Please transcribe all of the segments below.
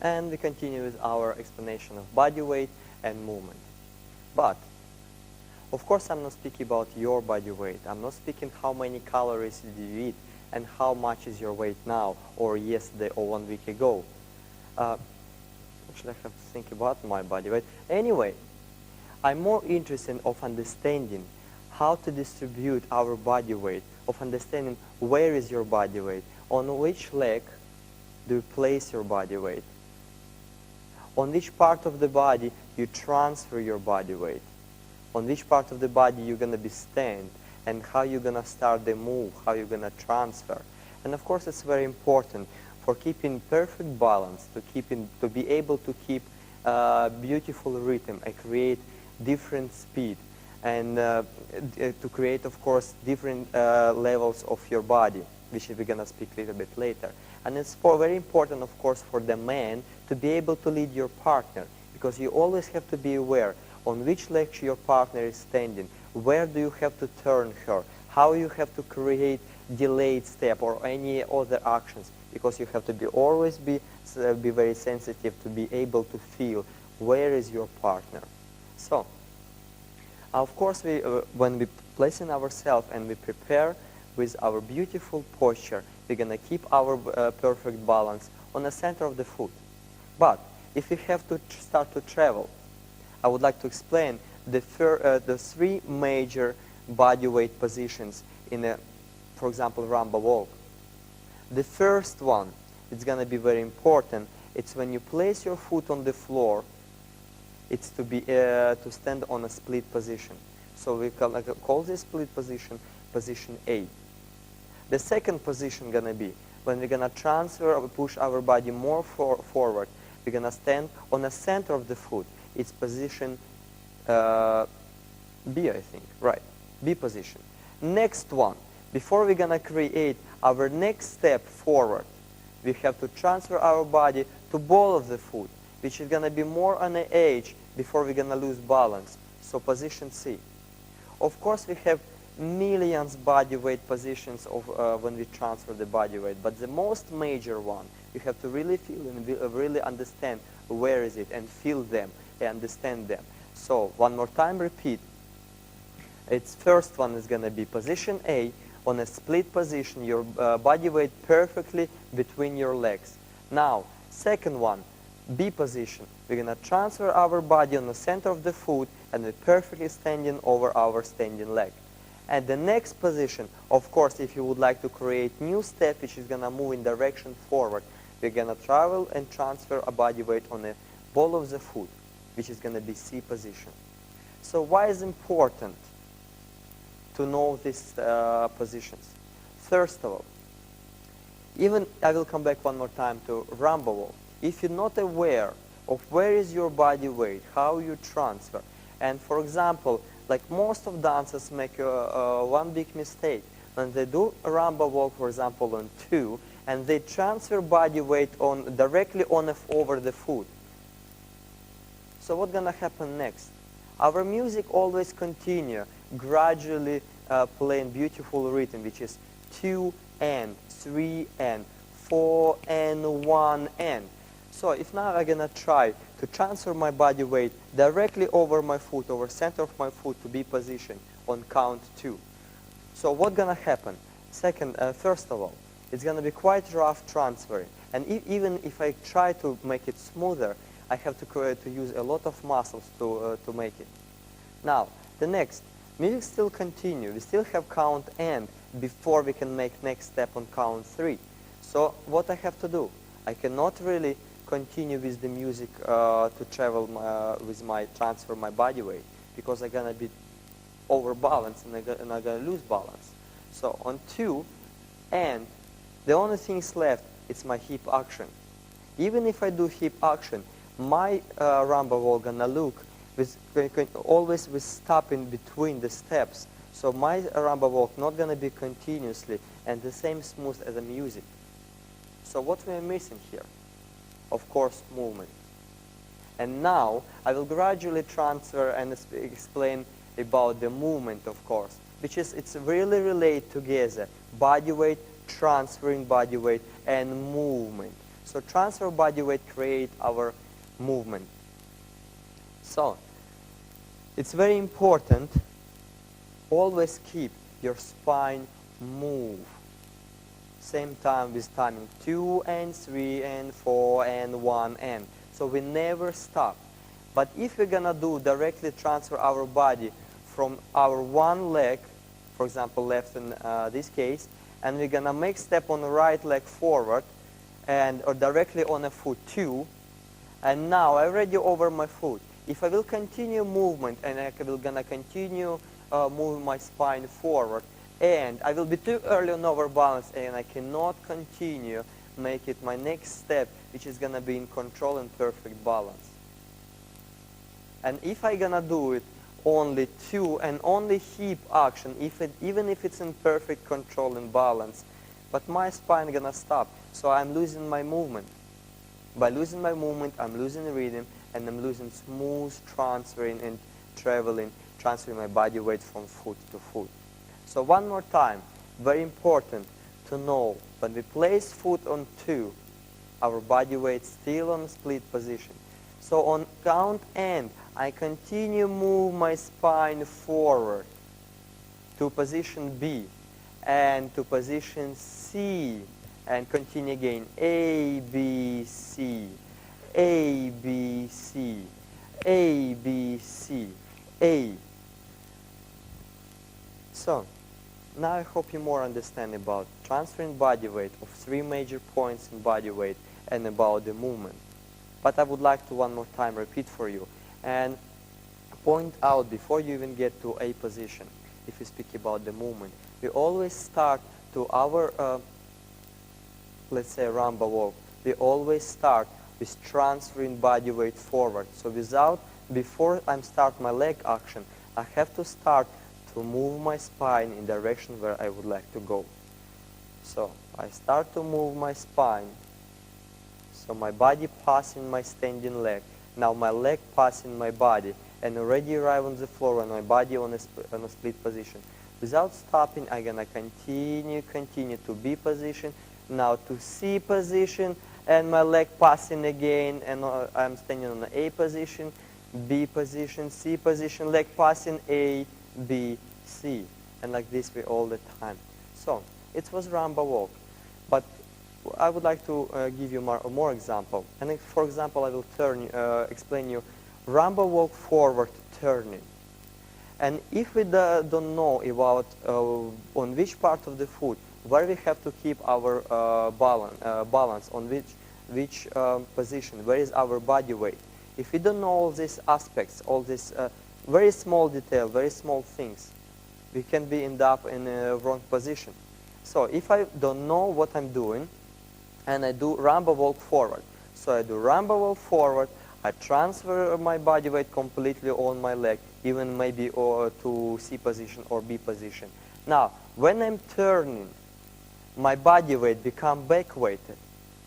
And we continue with our explanation of body weight and movement. But, of course, I'm not speaking about your body weight. I'm not speaking how many calories did you eat and how much is your weight now, or yesterday, or 1 week ago. Actually, I have to think about my body weight. Anyway, I'm more interested of understanding how to distribute our body weight, of understanding where is your body weight, on which leg do you place your body weight, on which part of the body you transfer your body weight, on which part of the body you're going to be stand, and how you're going to start the move, how you're going to transfer. And of course, it's very important for keeping perfect balance, to be able to keep beautiful rhythm and create different speed, and to create, of course, different levels of your body, which we're going to speak a little bit later. And it's very important, of course, for the man to be able to lead your partner, because you always have to be aware on which leg your partner is standing, where do you have to turn her, how you have to create delayed step or any other actions, because you have to always be very sensitive to be able to feel where is your partner. So, of course, when we place in ourselves and we prepare with our beautiful posture, we're going to keep our perfect balance on the center of the foot. But if we have to start to travel, I would like to explain the three major body weight positions in a, for example, Rumba walk. The first one, it's going to be very important. It's when you place your foot on the floor, it's to stand on a split position. So we call this split position position A. The second position going to be when we're going to transfer or push our body more forward. We're going to stand on the center of the foot. It's position B, I think. Right, B position. Next one, before we're going to create our next step forward, we have to transfer our body to ball of the foot, which is going to be more on the edge before we're going to lose balance. So position C. Of course, we have millions body weight positions of when we transfer the body weight, but the most major one, you have to really feel and really understand where is it and feel them and understand them. So one more time, repeat. Its first one is going to be position A, on a split position, your body weight perfectly between your legs. Now, second one, B position. We're going to transfer our body on the center of the foot and we're perfectly standing over our standing leg. And the next position, of course, if you would like to create new step, which is going to move in direction forward, we're going to travel and transfer a body weight on the ball of the foot, which is going to be C position. So why is it important to know these positions? First of all, even I will come back one more time to Rumba walk. If you're not aware of where is your body weight, how you transfer, and for example, like most of dancers make one big mistake. When they do a Rumba walk, for example, on 2, and they transfer body weight directly over the foot. So what's going to happen next? Our music always continue, gradually playing beautiful rhythm, which is 2 and 3 and 4 and 1 and. So if now I'm going to try to transfer my body weight directly over my foot, over center of my foot to be positioned on count 2. So what's going to happen? First of all, it's going to be quite rough transferring. And even if I try to make it smoother, I have to use a lot of muscles to make it. Now, the next, music still continue. We still have count and before we can make next step on count 3. So what I have to do? I cannot really continue with the music to travel with my transfer my body weight, because I'm gonna be overbalanced and I'm gonna lose balance. So on 2, and the only things left is my hip action. Even if I do hip action, my Rumba walk gonna look always with stopping between the steps. So my Rumba walk not gonna be continuously and the same smooth as the music. So what we are missing here? Of course, movement. And now I will gradually transfer and explain about the movement, of course, which is it's really related together: body weight, transferring body weight, and movement. So transfer of body weight create our movement. So it's very important, always keep your spine move. Same time with timing 2 and 3 and 4 and 1 and. So we never stop. But if we're gonna do directly transfer our body from our one leg, for example left in this case, and we're gonna make step on the right leg forward and or directly on a foot 2, and now I already over my foot. If I will continue movement and I will gonna continue moving my spine forward, and I will be too early on overbalance and I cannot continue make it my next step, which is gonna be in control and perfect balance. And if I gonna do it only 2 and only hip action, even if it's in perfect control and balance, but my spine gonna stop, so I'm losing my movement. By losing my movement, I'm losing rhythm, and I'm losing smooth transferring and transferring my body weight from foot to foot. So one more time, very important to know, when we place foot on 2, our body weight still on split position. So on count end, I continue move my spine forward to position B and to position C, and continue again A, B, C, A, B, C, A, B, C, A. So now I hope you more understand about transferring body weight of 3 major points in body weight and about the movement. But I would like to one more time repeat for you and point out before you even get to A position, if you speak about the movement, we always start to our, let's say, Rumba walk, we always start with transferring body weight forward. So before I start my leg action, I have to start to move my spine in direction where I would like to go. So I start to move my spine. So my body passing my standing leg. Now my leg passing my body and already arrive on the floor and my body on a split position. Without stopping, I'm gonna continue to B position, now to C position, and my leg passing again, and I'm standing on the A position, B position, C position, leg passing A, B, C, and like this way all the time. So it was Rumba walk, but I would like to give you more example. And if, for example, I will explain you Rumba walk forward turning. And if we don't know about on which part of the foot where we have to keep our balance, on which position, where is our body weight. If we don't know all these aspects, all these very small detail, very small things, we can be end up in a wrong position. So if I don't know what I'm doing, and I do Rumba walk forward. So I do Rumba walk forward, I transfer my body weight completely on my leg, even maybe to C position or B position. Now, when I'm turning, my body weight become back weighted.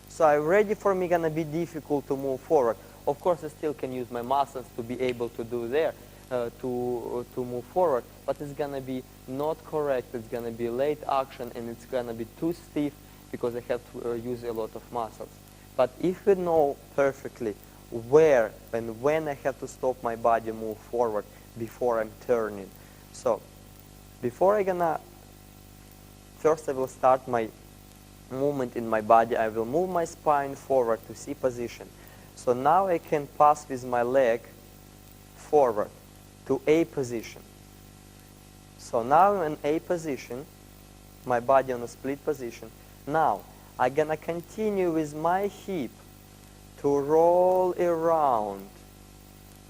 So already for me gonna be difficult to move forward. Of course, I still can use my muscles to be able to do there, to move forward, but it's gonna be not correct, it's gonna be late action, and it's gonna be too stiff because I have to use a lot of muscles. But if we know perfectly where and when I have to stop my body move forward before I'm turning. So before first I will start my movement in my body. I will move my spine forward to C position. So now I can pass with my leg forward to A position. So now I'm in A position, my body on a split position. Now I'm gonna continue with my hip to roll around,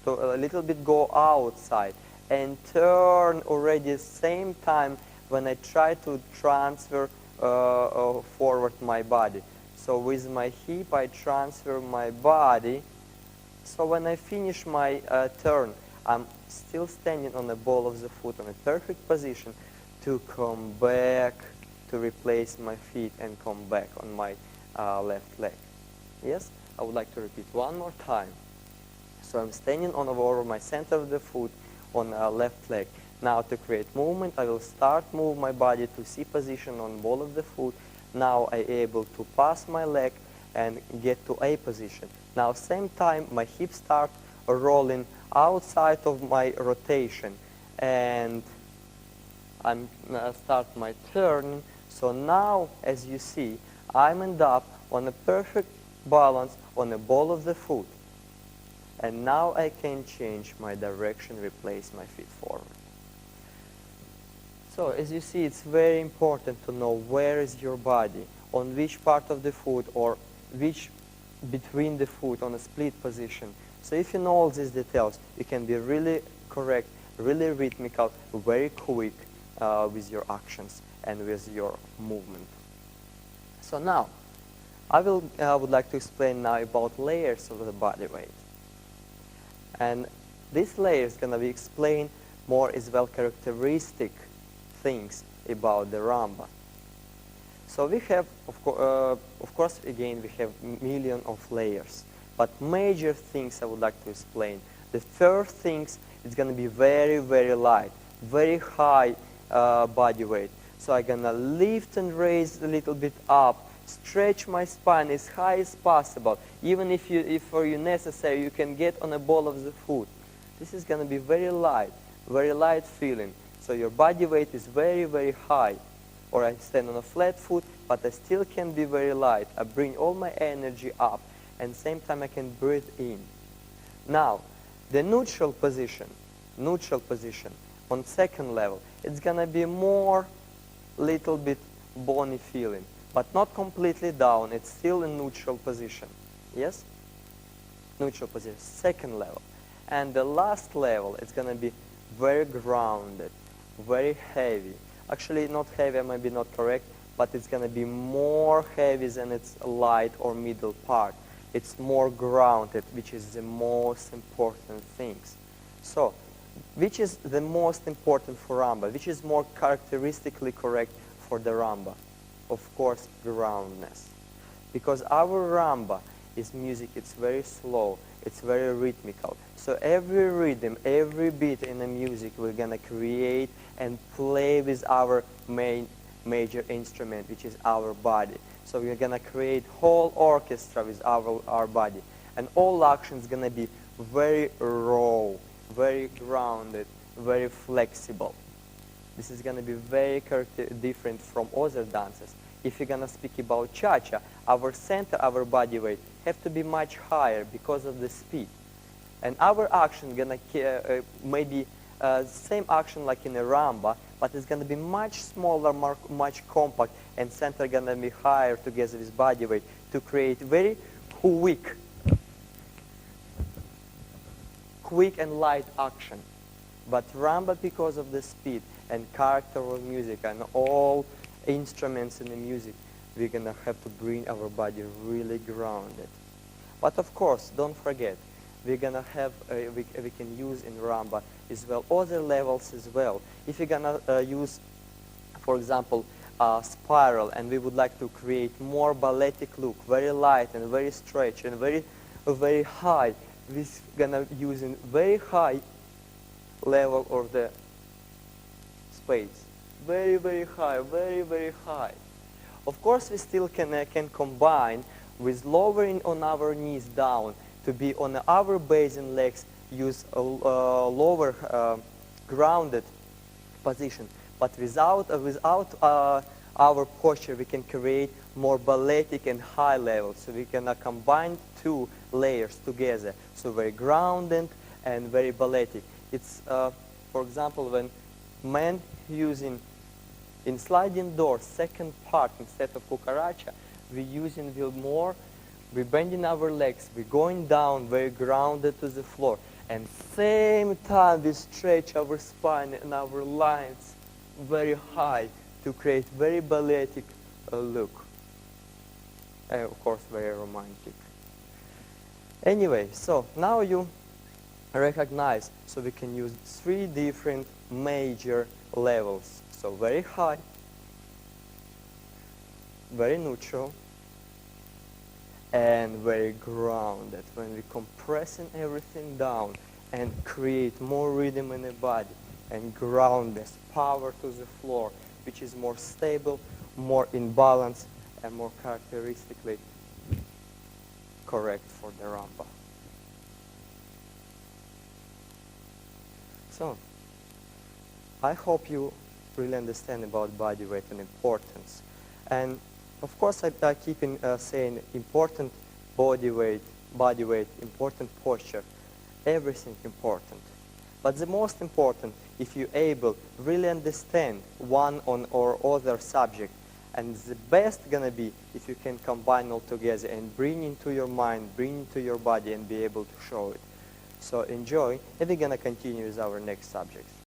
to a little bit go outside and turn already same time when I try to transfer forward my body. So with my hip I transfer my body. So when I finish my turn, I'm still standing on the ball of the foot on a perfect position to come back, to replace my feet and come back on my left leg. Yes? I would like to repeat one more time. So I'm standing over my center of the foot on left leg. Now to create movement, I will start move my body to C position on ball of the foot. Now I'm able to pass my leg and get to A position. Now, same time, my hips start rolling outside of my rotation, and I'm start my turn. So now, as you see, I'm end up on a perfect balance on the ball of the foot. And now I can change my direction, replace my feet forward. So as you see, it's very important to know where is your body, on which part of the foot or which between the foot on a split position. So if you know all these details, you can be really correct, really rhythmical, very quick with your actions and with your movement. So now, I would like to explain now about layers of the body weight. And this layer is going to be explained more as well characteristic things about the Rumba. So we have, of course, again, we have million of layers. But major things I would like to explain. The first things is going to be very, very light, very high body weight. So I'm going to lift and raise a little bit up, stretch my spine as high as possible. Even if for you necessary, you can get on a ball of the foot. This is going to be very light feeling. So your body weight is very, very high. Or I stand on a flat foot, but I still can be very light. I bring all my energy up, and same time I can breathe in. Now, the neutral position on second level, it's going to be more little bit bony feeling, but not completely down. It's still in neutral position. Yes? Neutral position, second level. And the last level, it's going to be very grounded, very heavy. Actually, not heavy, maybe not correct, but it's going to be more heavy than its light or middle part. It's more grounded, which is the most important things. So, which is the most important for Rumba? Which is more characteristically correct for the Rumba? Of course, groundness. Because our Rumba is music, it's very slow, it's very rhythmical. So every rhythm, every beat in the music, we're going to create and play with our major instrument, which is our body. So we're going to create whole orchestra with our body. And all actions going to be very raw, very grounded, very flexible. This is going to be very different from other dances. If you're going to speak about cha-cha, our center, our body weight, have to be much higher because of the speed. And our action going to maybe same action like in a Rumba, but it's going to be much smaller, much compact, and center going to be higher together with body weight to create very quick and light action. But Rumba, because of the speed and character of music and all instruments in the music, we're going to have to bring our body really grounded. But of course, don't forget, we're going to have, we can use in Rumba as well other levels as well. If you're going to use, for example, spiral, and we would like to create more balletic look, very light and very stretch and very high, we're going to use in very high level of the space. Very, very high, very, very high. Of course, we still can combine with lowering on our knees down to be on our base and legs, use a lower grounded position. But without our posture, we can create more balletic and high levels. So we can combine two layers together. So very grounded and very balletic. It's, for example, when men using in sliding door, second part instead of cucaracha, we're using we're bending our legs, we're going down very grounded to the floor, and same time we stretch our spine and our lines very high to create very balletic look. And of course, very romantic. Anyway, so now you recognize, so we can use 3 different major levels. So very high, very neutral, and very grounded. When we're compressing everything down and create more rhythm in the body and groundness, power to the floor, which is more stable, more in balance, and more characteristically correct for the rumba. So, I hope you really understand about body weight and importance. And of course, I keep saying important body weight, important posture, everything important. But the most important, if you're able really understand one or other subject, and the best gonna be if you can combine all together and bring into your mind, bring into your body and be able to show it. So enjoy, and we're gonna continue with our next subject.